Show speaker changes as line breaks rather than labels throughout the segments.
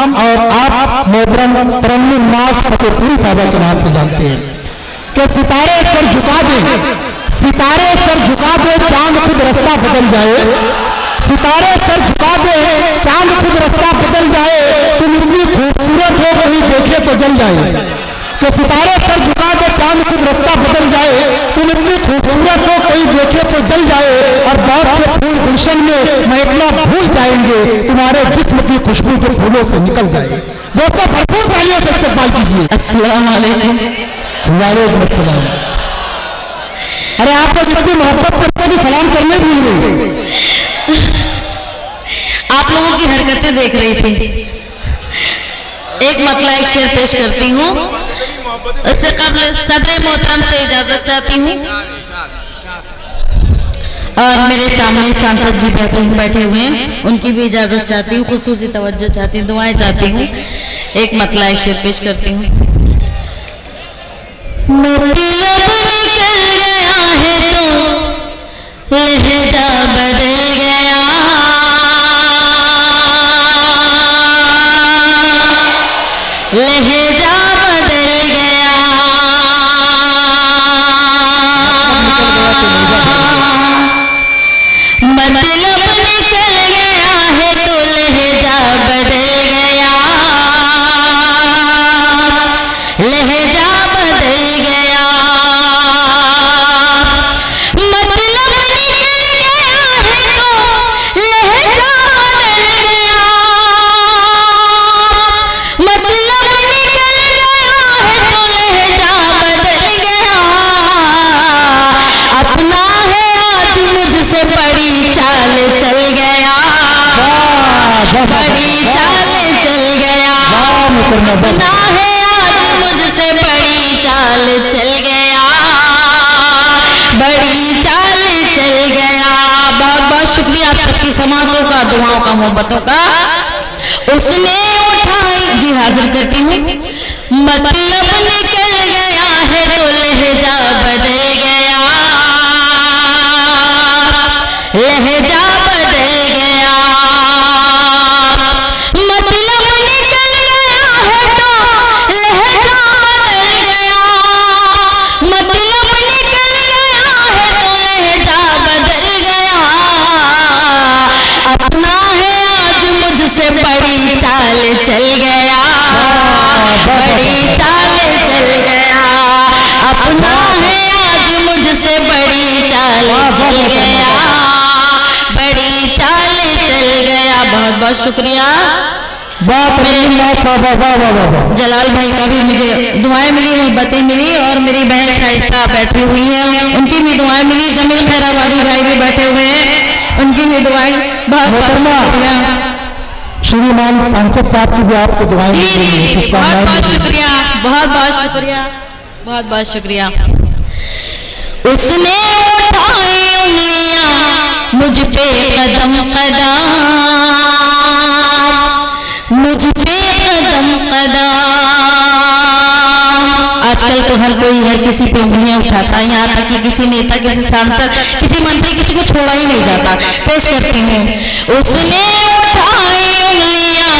हम और आप मोहतरम तरन्नुम नाज फतेहपुरी साहबा के नाम से जानते हैं कि सितारे सर झुका दे, सितारे सर झुका दे, चांद खुद रास्ता बदल जाए, सितारे सर झुका दे, चांद खुद रास्ता बदल जाए, तुम इतनी खूबसूरत हो कोई देखे तो जल जाए। कि सितारे सर झुका दे, चांद खुद रास्ता बदल जाए, तुम इतनी खूबसूरत हो कोई देखे तो जल जाए, और बहुत से फूल गुलशन में महकना भूल जाएंगे, तुम्हारे जिस्म की खुशबू जो फूलों से निकल जाए। दोस्तों भरपूर तालियों से इस्तकबाल कीजिए। अस्सलाम वालेकुम। वालेकुम अस्सलाम। अरे आपको जितनी मोहब्बत करते कि सलाम करने भूल गए।
आप लोगों की हरकतें देख रही थी। एक मतला एक शेर पेश करती हूँ, उससे कबल सदर मोहतरम से इजाजत चाहती हूँ, और मेरे सामने सांसद जी बैठे हुए हैं, उनकी भी इजाजत चाहती हूँ, खुसूसी तवज्जो चाहती हूँ, दुआएं चाहती हूँ। एक मतला एक शेर पेश करती हूँ। मतलब निकल गया है तो लहजा बदल गया, लहजा बदल गया, मतलब निकल गया है तो लहजा बदल गया, लहजा बदल गया, मतलब निकल गया है तो लहजा बदल गया, मतलब निकल गया है तो लहजा बदल गया, अपना है आज मुझसे बड़ी चाल चल गया, बड़ी चाल चल गया, अपना है आज मुझसे बड़ी चाल चल गया, बड़ी चाल चल गया। बहुत बहुत शुक्रिया आप सबकी समातों का, दुआओं का, मोहब्बतों का। उसने उठाई, जी हाजिर करती हूँ। मतलब निकल गया है तो लहजा बदल गया, लहजा बदल गया, मतलब निकल गया है तो लहजा बदल गया, मतलब निकल गया है तो लहजा बदल गया, अपना है आज मुझसे बड़ी चाल चल गया, बड़ी चाल चल गया, अपना है आज मुझसे बड़ी चाल चल गया, बड़ी चाल चल गया। बहुत बहुत शुक्रिया। जलाल भाई का भी मुझे दुआएं मिली, मोहब्बतें मिली, और मेरी बहन शाइस्ता बैठी हुई है, उनकी भी दुआएं मिली। जमील खैराबादी भाई भी बैठे हुए हैं, उनकी भी दुआएं। बहुत बहुत शुक्रिया।
श्रीमान सांसद साहब की भी आपको दुआएं
जी जी जी, बहुत बहुत शुक्रिया, बहुत बहुत शुक्रिया, बहुत बहुत शुक्रिया। उसने उठाई उंगलियां मुझ पे कदम कदम, मुझ पे कदम कदम। आजकल तो हर कोई हर किसी पे उंगलियां उठाता है, यहाँ तक कि किसी नेता, किसी सांसद, किसी मंत्री, किसी को छोड़ा ही नहीं जाता। पेश करती हूँ। उसने उठाई उंगलियां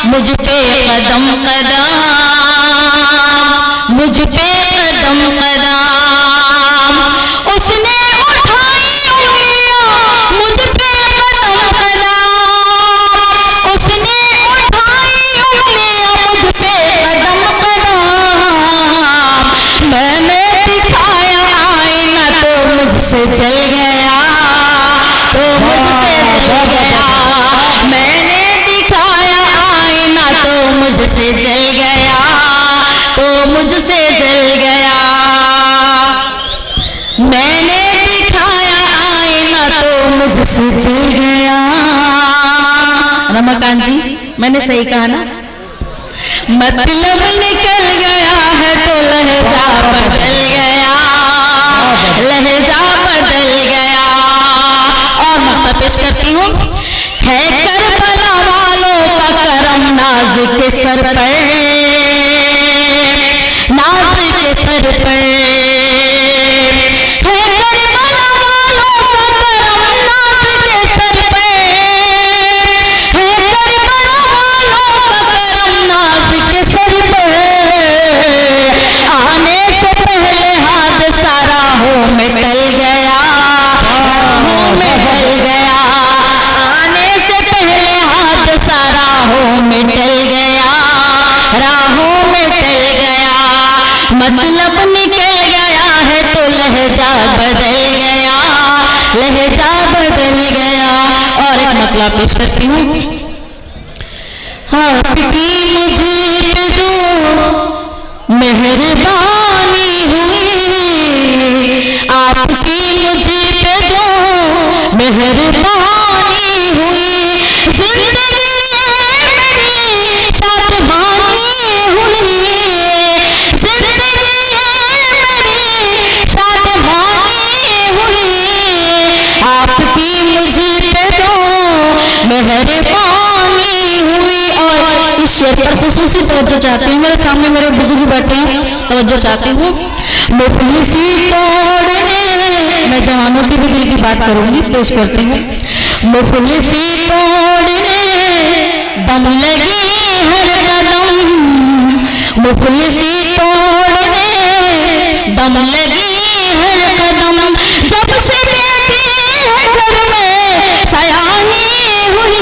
मुझ पे कदम कदम, मुझ पे कदम कदम। उसने उठाई उंगलियां मुझ पे कदम कदम, उसने उठाई उंगलियां मुझ पे कदम कदम। मैंने दिखाया आईना तो मुझसे जल गया, तो मुझसे जल गया। मैंने दिखाया आईना तो मुझसे जल गया, तो मुझसे जल गया। मैंने दिखाया आईना तो मुझसे जल गया। रमाकांत जी, मैंने सही कहा ना? मतलब निकल गया है तो लहजा बदल गया, लहजा बदल गया। और मतलब पेश करती हूँ। है करबला वालों का करम नाज के सर पे, नाज के सर पे। मतलब पेश करती हूँ। आपकी मुझे पे जो मेहरबानी हुई, आपकी मुझे पे जो मेहरबानी हुई, जिंदगी मेरी शादमानी हुई, जिंदगी मेरी शादमानी हुई, आपकी मुझे पे जो मेहरबानी हुई। और इस शेर पर खुसूसी तवज्जो चाहती हूँ, मेरे सामने मेरे बुजुर्ग बैठे हैं, तवज्जो चाहती हूँ। मुफलिसी तोड़ने, मैं जवानों की भी दिल की बात करूंगी, पेश करती हूँ। मुफलिसी तोड़ने दम लगी हर कदम, मुफलिसी तोड़ने दम लगी हर कदम, जब से बेटी है घर में सयानी हुई,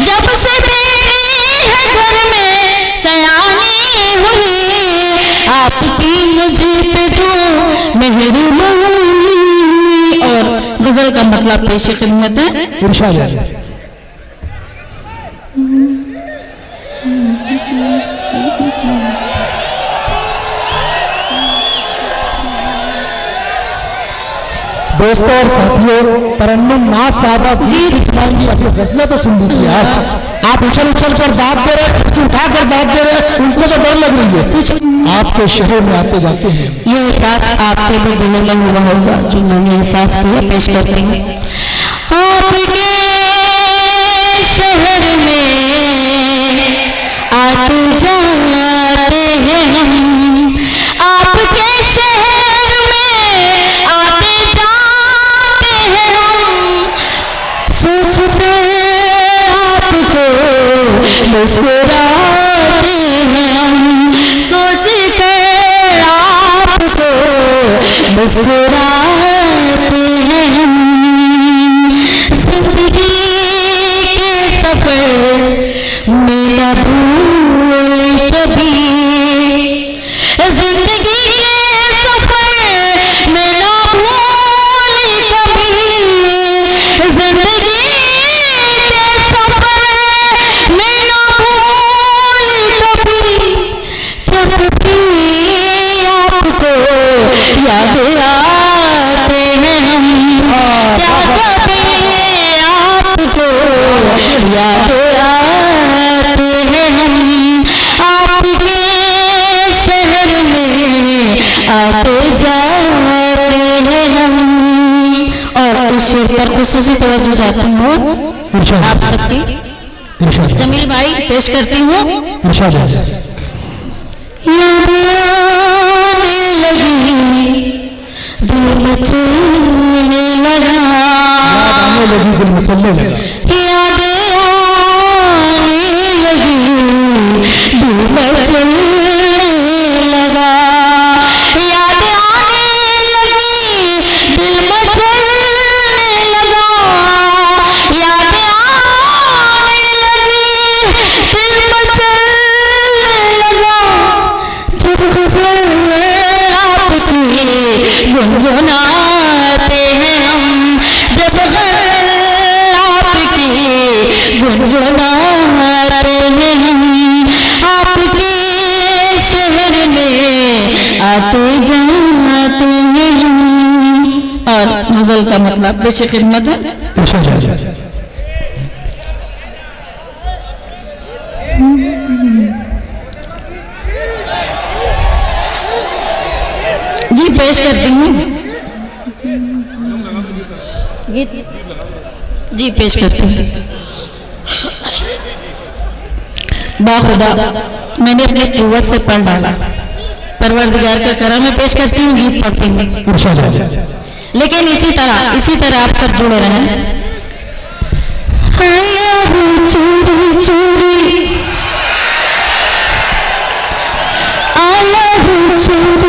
जब से बेटी है घर में सयानी हुई, आपकी मुझे पे जो मेहरबानी। और गजल का मतलब पेश खिदमत है।
इंशाअल्लाह। दोस्तों और साथियों, तरन्नुम नाज साहबा गीत सुनाएंगी, अपनी गजलें तो सुन लीजिए। आप उछल उछल कर दाद दे रहे, कुर्सी उठा कर दाद दे रहे, उनको तो डर लग रही है। आपके शहर में आते जाते हैं,
ये एहसास आपके भी दिलों में हुआ होगा जो मैंने एहसास किया, पेश करती हूँ। आपके शहर में आते जाते हैं हम, आपके शहर में आते जाते हैं हम, सोचते आपको मुस्कुराते हैं हम, सोच के आपको मुस्कुराते हैं हम। जिंदगी के सफर में न भूल कभी, जिंदगी के सफर में न भूल कभी, जिंदगी के सफर में न भूल कभी, क्या कभी आपको याद आते हैं हम, क्या कभी आपको याद आते हैं हम, आपके शहर में आते जाते हैं हम। और इस शेर पर खुसूसी तवज्जो चाहती हूँ आप सबकी। जमील भाई पेश करती हूँ।
इंशाअल्लाह।
याद आने लगी, दिल मचलने लगा,
लगी दिल मचलने लगा,
याद आने लगी, दिल मचलने लगा, याद आने लगी, दिल मचलने लगा, याद आने लगी, दिल मचलने लगा, जब गज़ल आपकी गुनगुनाते हैं हम, जब गज़ल आपकी गुनगुनाते हैं हम, आपके शहर में आते जाते हैं हम। और गजल का मतलब पेश खिदमत है। जी पेश करती हूँ, जी पेश करती हूँ। बाखुदा मैंने अपनी कुव्वत से पढ़ डाला, परवरदिगार का करम है, पेश करती हूँ, गीत पढ़ती हूँ। लेकिन इसी तरह आप सब जुड़े रहें। चोरी चोरी आया हूँ चोरी